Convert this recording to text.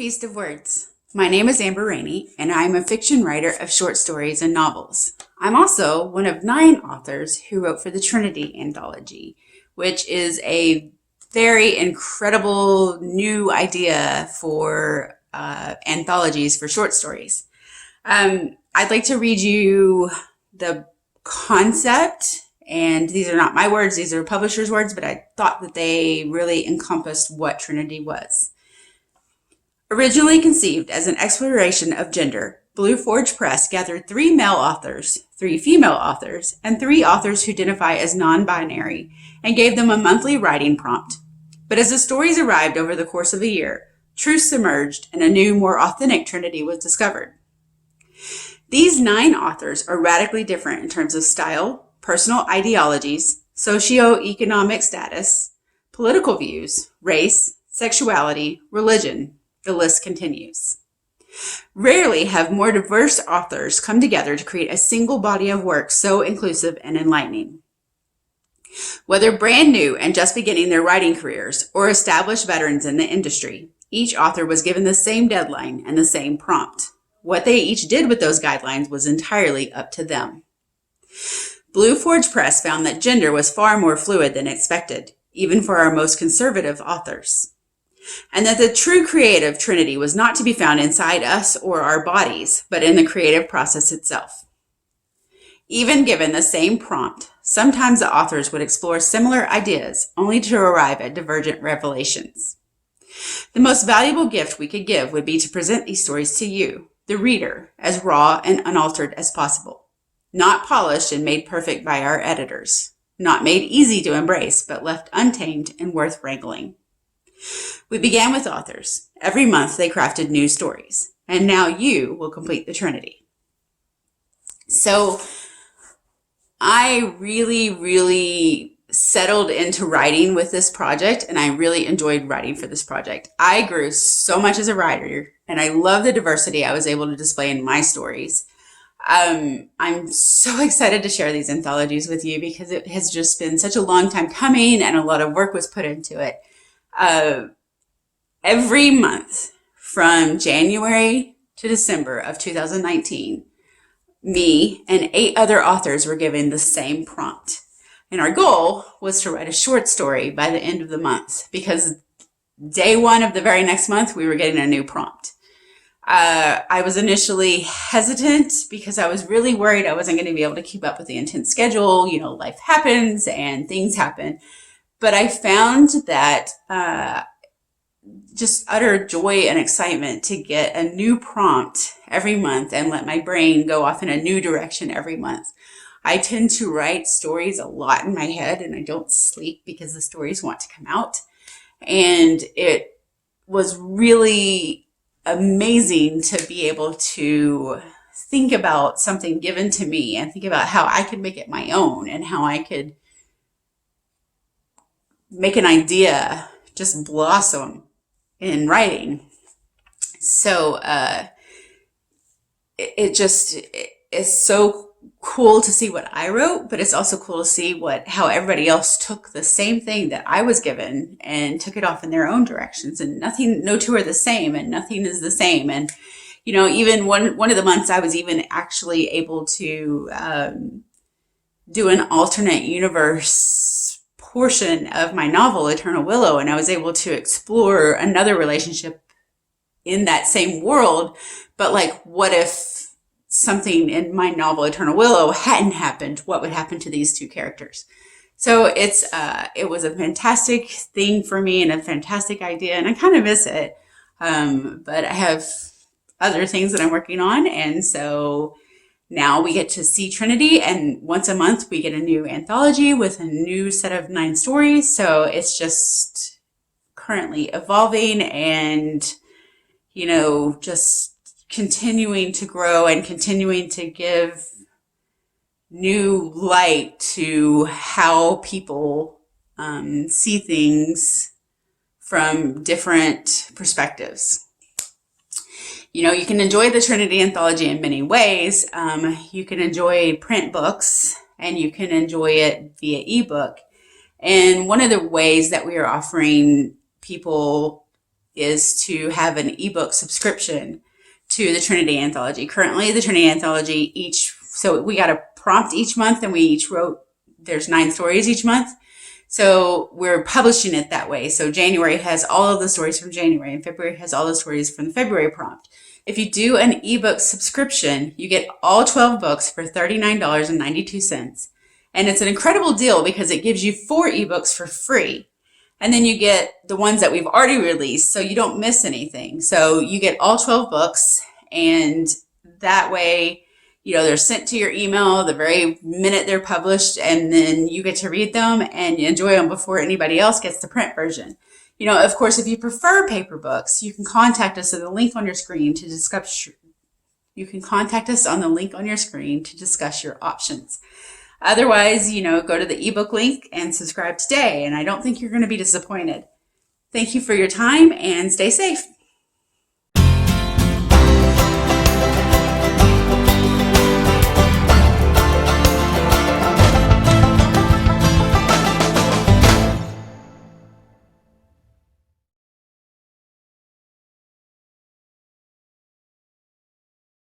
Feast of Words. My name is Amber Rainey, and I'm a fiction writer of short stories and novels. I'm also one of 9 authors who wrote for the Trinity Anthology, which is a very incredible new idea for anthologies for short stories. I'd like to read you the concept, and these are not my words, these are publishers' words, but I thought that they really encompassed what Trinity was. Originally conceived as an exploration of gender, Blue Forge Press gathered 3 male authors, 3 female authors, and 3 authors who identify as non-binary, and gave them a monthly writing prompt. But as the stories arrived over the course of a year, truths emerged and a new, more authentic Trinity was discovered. These 9 authors are radically different in terms of style, personal ideologies, socioeconomic status, political views, race, sexuality, religion. The list continues. Rarely have more diverse authors come together to create a single body of work so inclusive and enlightening. Whether brand new and just beginning their writing careers or established veterans in the industry, each author was given the same deadline and the same prompt. What they each did with those guidelines was entirely up to them. Blue Forge Press found that gender was far more fluid than expected, even for our most conservative authors, and that the true creative Trinity was not to be found inside us or our bodies, but in the creative process itself. Even given the same prompt, sometimes the authors would explore similar ideas only to arrive at divergent revelations. The most valuable gift we could give would be to present these stories to you, the reader, as raw and unaltered as possible, not polished and made perfect by our editors, not made easy to embrace, but left untamed and worth wrangling. We began with authors. Every month they crafted new stories, and now you will complete the Trinity. So I really settled into writing with this project, and I really enjoyed writing for this project. I grew so much as a writer, and I love the diversity I was able to display in my stories. I'm so excited to share these anthologies with you because it has just been such a long time coming, and a lot of work was put into it. Every month from January to December of 2019, me and 8 other authors were given the same prompt. And our goal was to write a short story by the end of the month, because day 1 of the very next month, we were getting a new prompt. I was initially hesitant because I was really worried I wasn't going to be able to keep up with the intense schedule. You know, life happens and things happen. But I found that just utter joy and excitement to get a new prompt every month and let my brain go off in a new direction every month. I tend to write stories a lot in my head, and I don't sleep because the stories want to come out. And it was really amazing to be able to think about something given to me and think about how I could make it my own and how I could make an idea just blossom in writing. So it's so cool to see what I wrote, but it's also cool to see how everybody else took the same thing that I was given and took it off in their own directions. And no two are the same, and nothing is the same. And you know, even one of the months I was even actually able to do an alternate universe portion of my novel, Eternal Willow, and I was able to explore another relationship in that same world. But like, what if something in my novel, Eternal Willow, hadn't happened? What would happen to these 2 characters? So it was a fantastic thing for me and a fantastic idea, and I kind of miss it. But I have other things that I'm working on, and so now we get to see Trinity, and once a month we get a new anthology with a new set of 9 stories. So it's just currently evolving and, you know, just continuing to grow and continuing to give new light to how people see things from different perspectives. You know, you can enjoy the Trinity Anthology in many ways. You can enjoy print books, and you can enjoy it via ebook. And one of the ways that we are offering people is to have an ebook subscription to the Trinity Anthology. Currently, the Trinity Anthology so we got a prompt each month, and we each wrote, there's 9 stories each month. So we're publishing it that way. So January has all of the stories from January, and February has all the stories from the February prompt. If you do an ebook subscription, you get all 12 books for $39.92. And it's an incredible deal because it gives you 4 ebooks for free. And then you get the ones that we've already released, so you don't miss anything. So you get all 12 books, and that way, they're sent to your email the very minute they're published, and then you get to read them and you enjoy them before anybody else gets the print version. Of course, if you prefer paper books, you can contact us at the link on your screen to discuss. You can contact us on the link on your screen to discuss your options. Otherwise, go to the ebook link and subscribe today, and I don't think you're going to be disappointed. Thank you for your time, and stay safe.